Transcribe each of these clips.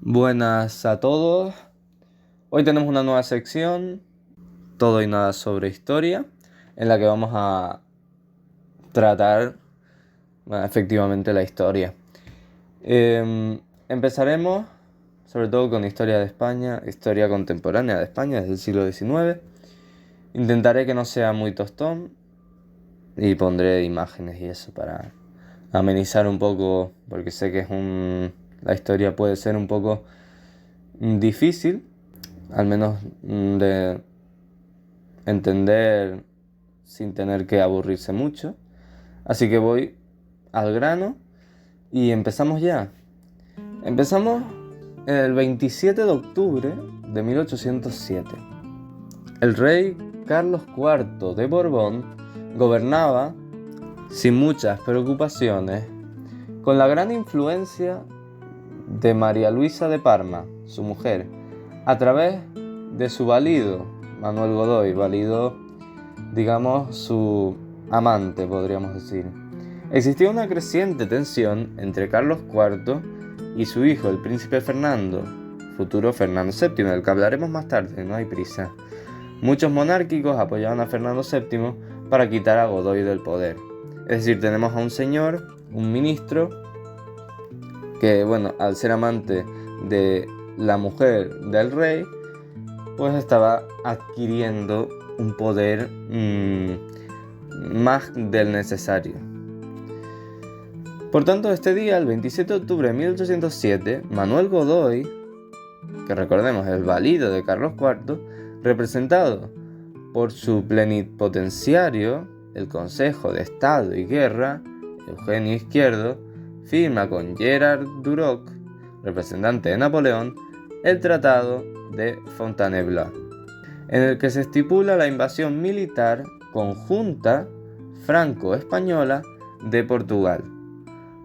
Buenas a todos. Hoy tenemos una nueva sección, todo y nada sobre historia, en la que vamos a tratar efectivamente la historia. Empezaremos sobre todo con historia de España, historia contemporánea de España desde el siglo XIX. Intentaré que no sea muy tostón y pondré imágenes y eso para amenizar un poco, porque sé que la historia puede ser un poco difícil, al menos de entender sin tener que aburrirse mucho. Así que voy al grano y empezamos ya. Empezamos el 27 de octubre de 1807. El rey Carlos IV de Borbón gobernaba sin muchas preocupaciones, con la gran influencia de María Luisa de Parma, su mujer, a través de su valido, Manuel Godoy, valido, digamos, su amante, podríamos decir. Existía una creciente tensión entre Carlos IV y su hijo, el príncipe Fernando, futuro Fernando VII, del que hablaremos más tarde, no hay prisa. Muchos monárquicos apoyaban a Fernando VII para quitar a Godoy del poder. Es decir, tenemos a un señor, un ministro, que, bueno, al ser amante de la mujer del rey, pues estaba adquiriendo un poder más del necesario. Por tanto, este día, el 27 de octubre de 1807, Manuel Godoy, que recordemos es el valido de Carlos IV, representado por su plenipotenciario, el Consejo de Estado y Guerra, Eugenio Izquierdo, firma con Gerard Duroc, representante de Napoleón, el Tratado de Fontainebleau, en el que se estipula la invasión militar conjunta franco-española de Portugal,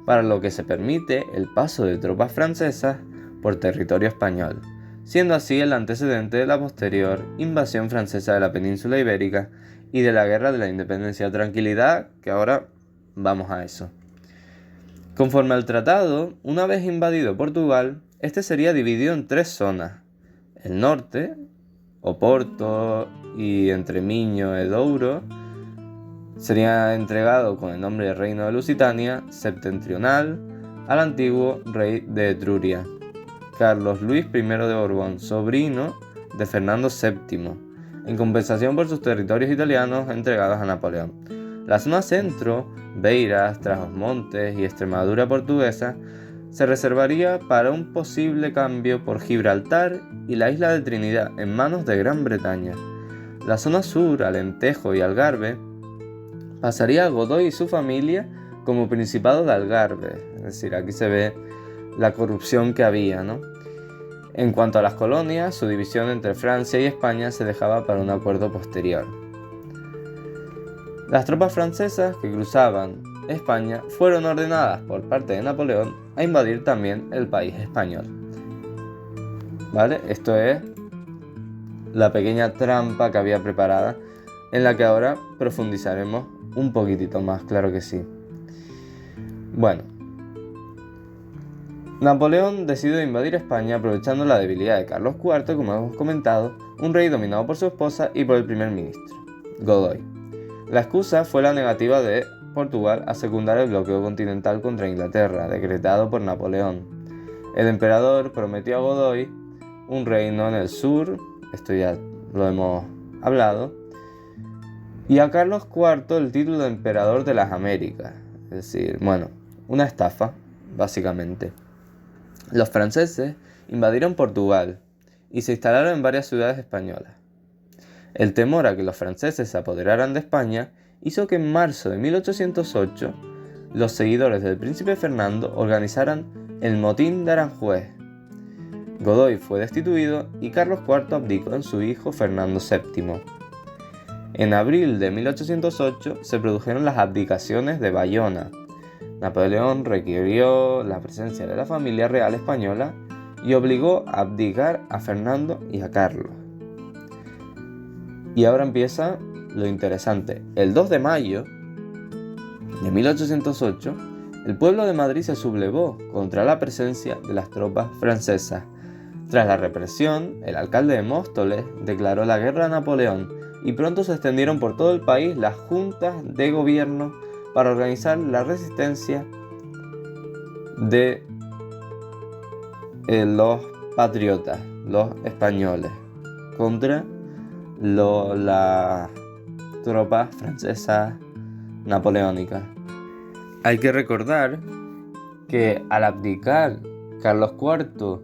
para lo que se permite el paso de tropas francesas por territorio español, siendo así el antecedente de la posterior invasión francesa de la península ibérica y de la Guerra de la Independencia. Tranquilidad, que ahora vamos a eso. Conforme al tratado, una vez invadido Portugal, este sería dividido en tres zonas: el norte, Oporto y Entremiño e Douro, sería entregado con el nombre de Reino de Lusitania septentrional al antiguo rey de Etruria, Carlos Luis I de Borbón, sobrino de Fernando VII, en compensación por sus territorios italianos entregados a Napoleón. La zona centro, Beiras, Trás-os-Montes y Extremadura portuguesa, se reservaría para un posible cambio por Gibraltar y la isla de Trinidad en manos de Gran Bretaña. La zona sur, Alentejo y Algarve, pasaría a Godoy y su familia como Principado de Algarve. Es decir, aquí se ve la corrupción que había, ¿no? En cuanto a las colonias, su división entre Francia y España se dejaba para un acuerdo posterior. Las tropas francesas que cruzaban España fueron ordenadas por parte de Napoleón a invadir también el país español. ¿Vale? Esto es la pequeña trampa que había preparada, en la que ahora profundizaremos un poquitito más, claro que sí. Bueno, Napoleón decidió invadir España aprovechando la debilidad de Carlos IV, como hemos comentado, un rey dominado por su esposa y por el primer ministro, Godoy. La excusa fue la negativa de Portugal a secundar el bloqueo continental contra Inglaterra, decretado por Napoleón. El emperador prometió a Godoy un reino en el sur, esto ya lo hemos hablado, y a Carlos IV el título de emperador de las Américas. Es decir, bueno, una estafa, básicamente. Los franceses invadieron Portugal y se instalaron en varias ciudades españolas. El temor a que los franceses se apoderaran de España hizo que en marzo de 1808 los seguidores del príncipe Fernando organizaran el Motín de Aranjuez. Godoy fue destituido y Carlos IV abdicó en su hijo Fernando VII. En abril de 1808 se produjeron las abdicaciones de Bayona. Napoleón requirió la presencia de la familia real española y obligó a abdicar a Fernando y a Carlos. Y ahora empieza lo interesante. El 2 de mayo de 1808, El pueblo de Madrid se sublevó contra la presencia de las tropas francesas. Tras la represión, el alcalde de Móstoles declaró la guerra a Napoleón y pronto se extendieron por todo el país las juntas de gobierno para organizar la resistencia de los patriotas, los españoles, contra las tropas francesas napoleónicas. Hay que recordar que al abdicar Carlos IV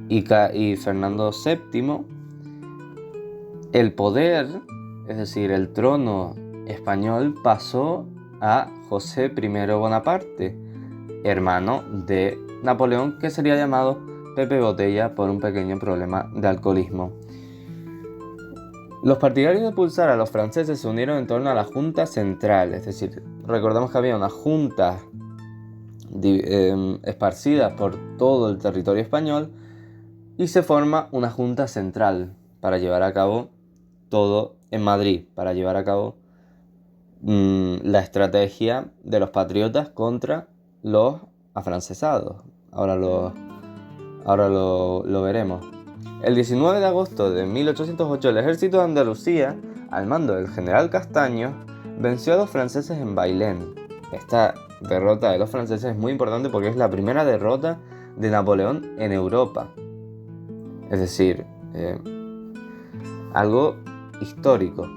y Fernando VII, el poder, es decir, el trono español, pasó a José I Bonaparte, hermano de Napoleón, que sería llamado Pepe Botella por un pequeño problema de alcoholismo. Los partidarios de expulsar a los franceses se unieron en torno a la Junta Central, es decir, recordemos que había unas juntas esparcidas por todo el territorio español y se forma una Junta Central para llevar a cabo todo en Madrid, para llevar a cabo la estrategia de los patriotas contra los afrancesados. Ahora lo veremos. El 19 de agosto de 1808, el ejército de Andalucía, al mando del general Castaño, venció a los franceses en Bailén. Esta derrota de los franceses es muy importante porque es la primera derrota de Napoleón en Europa. Es decir, algo histórico.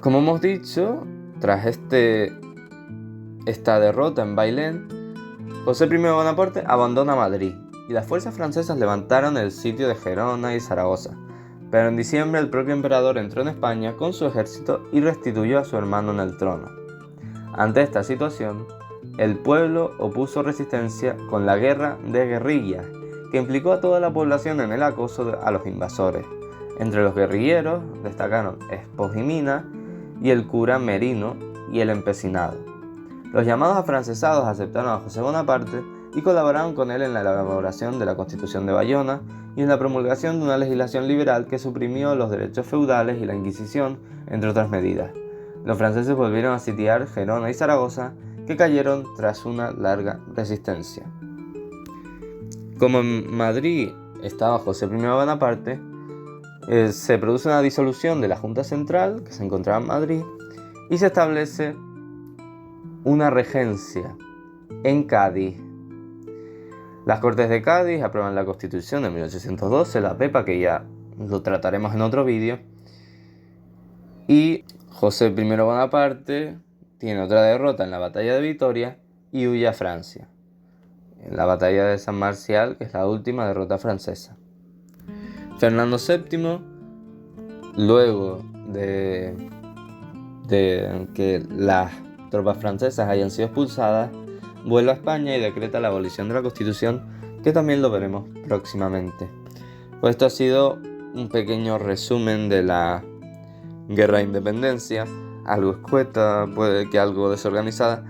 Como hemos dicho, tras esta derrota en Bailén, José I Bonaparte abandona Madrid y las fuerzas francesas levantaron el sitio de Gerona y Zaragoza. Pero en diciembre el propio emperador entró en España con su ejército y restituyó a su hermano en el trono. Ante esta situación, el pueblo opuso resistencia con la guerra de guerrillas, que implicó a toda la población en el acoso a los invasores. Entre los guerrilleros destacaron Espos y Mina y el cura Merino y el empecinado. Los llamados afrancesados aceptaron a José Bonaparte y colaboraron con él en la elaboración de la Constitución de Bayona y en la promulgación de una legislación liberal que suprimió los derechos feudales y la Inquisición, entre otras medidas. Los franceses volvieron a sitiar Gerona y Zaragoza, que cayeron tras una larga resistencia. Como en Madrid estaba José I Bonaparte, se produce una disolución de la Junta Central, que se encontraba en Madrid, y se establece una regencia en Cádiz. Las Cortes de Cádiz aprueban la Constitución de 1812, la PEPA, que ya lo trataremos en otro vídeo, y José I Bonaparte tiene otra derrota en la Batalla de Vitoria y huye a Francia, en la Batalla de San Marcial, que es la última derrota francesa. Fernando VII, luego de que las tropas francesas hayan sido expulsadas, vuelve a España y decreta la abolición de la Constitución, que también lo veremos próximamente. Pues esto ha sido un pequeño resumen de la Guerra de Independencia, algo escueta, puede que algo desorganizada,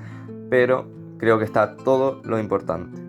pero creo que está todo lo importante.